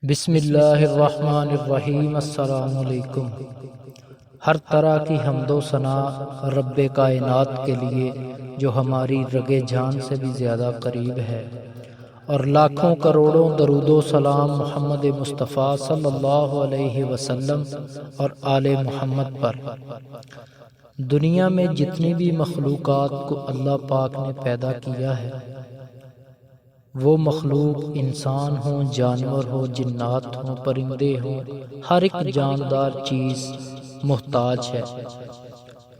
بسم اللہ الرحمن الرحیم۔ السلام علیکم۔ ہر طرح کی حمد و ثنا رب کائنات کے لیے جو ہماری رگے جان سے بھی زیادہ قریب ہے، اور لاکھوں کروڑوں درود و سلام محمد مصطفیٰ صلی اللہ علیہ وسلم اور آل محمد پر۔ دنیا میں جتنی بھی مخلوقات کو اللہ پاک نے پیدا کیا ہے، وہ مخلوق انسان ہوں، جانور ہو، جنات ہوں، پرندے ہوں، ہر ایک جاندار چیز محتاج ہے۔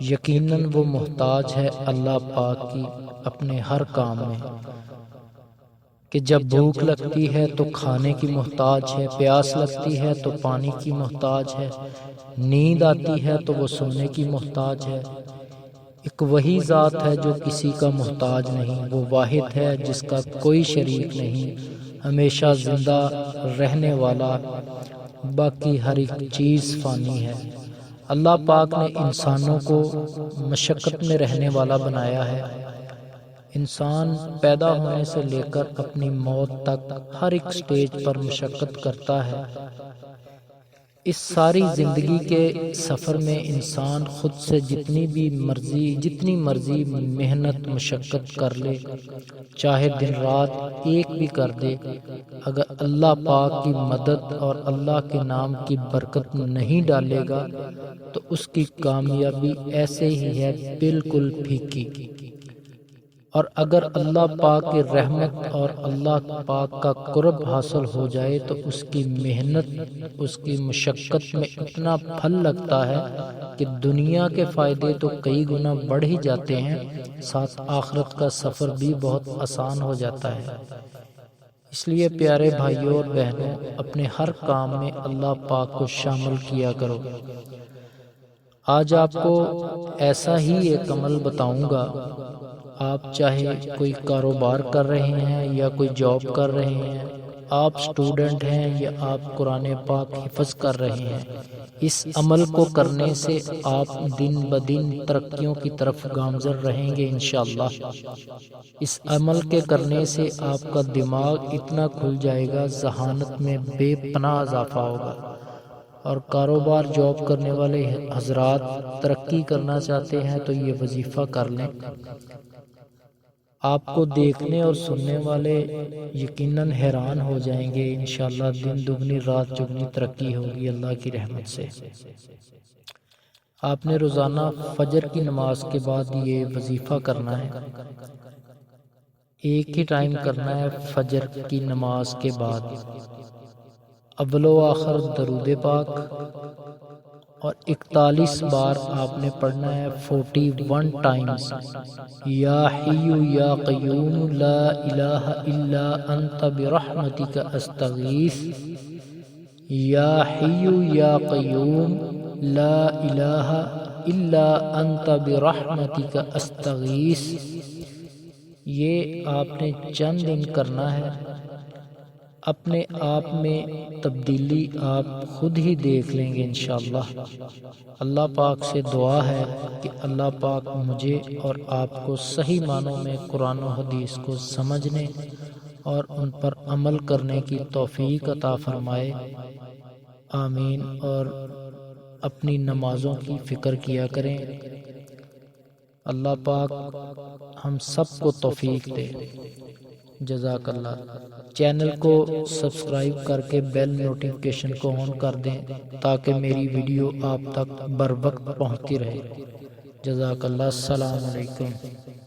یقیناً وہ محتاج ہے اللہ پاک کی اپنے ہر کام میں، کہ جب بھوک لگتی ہے تو کھانے کی محتاج ہے، پیاس لگتی ہے تو پانی کی محتاج ہے، نیند آتی ہے تو وہ سونے کی محتاج ہے۔ ایک وہی ذات ہے جو کسی کا محتاج نہیں، وہ واحد ہے جس کا کوئی شریک نہیں، ہمیشہ زندہ رہنے والا، باقی ہر ایک چیز فانی ہے۔ اللہ پاک نے انسانوں کو مشقت میں رہنے والا بنایا ہے۔ انسان پیدا ہونے سے لے کر اپنی موت تک ہر ایک سٹیج پر مشقت کرتا ہے۔ اس ساری زندگی کے سفر میں انسان خود سے جتنی مرضی محنت مشقت کر لے، چاہے دن رات ایک بھی کر دے، اگر اللہ پاک کی مدد اور اللہ کے نام کی برکت نہیں ڈالے گا تو اس کی کامیابی ایسے ہی ہے، بالکل پھیکی۔ اور اگر اللہ پاک کی رحمت اور اللہ پاک کا قرب حاصل ہو جائے تو اس کی محنت، اس کی مشقت میں اتنا پھل لگتا ہے کہ دنیا کے فائدے تو کئی گنا بڑھ ہی جاتے ہیں، ساتھ آخرت کا سفر بھی بہت آسان ہو جاتا ہے۔ اس لیے پیارے بھائیوں اور بہنوں، اپنے ہر کام میں اللہ پاک کو شامل کیا کرو۔ آج آپ کو ایسا ہی ایک عمل بتاؤں گا۔ آپ چاہے کوئی کاروبار کر رہے ہیں یا کوئی جاب کر رہے ہیں، آپ سٹوڈنٹ ہیں یا آپ قرآن پاک حفظ کر رہے ہیں، اس عمل کو کرنے سے آپ دن بدن ترقیوں کی طرف گامزن رہیں گے انشاءاللہ۔ اس عمل کے کرنے سے آپ کا دماغ اتنا کھل جائے گا، ذہانت میں بے پناہ اضافہ ہوگا۔ اور کاروبار جاب کرنے والے حضرات ترقی کرنا چاہتے ہیں تو یہ وظیفہ کر لیں۔ آپ کو دیکھنے اور سننے والے یقیناً حیران ہو جائیں گے، انشاءاللہ دن دگنی رات چگنی ترقی ہوگی اللہ کی رحمت سے۔ آپ نے روزانہ فجر کی نماز کے بعد یہ وظیفہ کرنا ہے، ایک ہی ٹائم کرنا ہے، فجر کی نماز کے بعد اول و آخر درود پاک، اور 41 بار آپ نے پڑھنا ہے، 41 ٹائمز، یا حی یا قیوم لا الہ الا انت برحمتک استغیث، یا حی یا قیوم لا الہ الا انت برحمتک استغیث۔ یہ آپ نے چند دن کرنا ہے، اپنے آپ میں تبدیلی آپ خود ہی دیکھ لیں گے انشاءاللہ۔ اللہ پاک سے دعا ہے کہ اللہ پاک مجھے اور آپ کو صحیح معنوں میں قرآن و حدیث کو سمجھنے اور ان پر عمل کرنے کی توفیق عطا فرمائے، آمین۔ اور اپنی نمازوں کی فکر کیا کریں، اللہ پاک ہم سب کو توفیق دے۔ جزاک اللہ۔ چینل کو سبسکرائب کر کے بیل نوٹیفیکیشن کو آن کر دیں تاکہ میری ویڈیو آپ تک بر وقت پہنچتی رہے۔ جزاک اللہ۔ السلام علیکم۔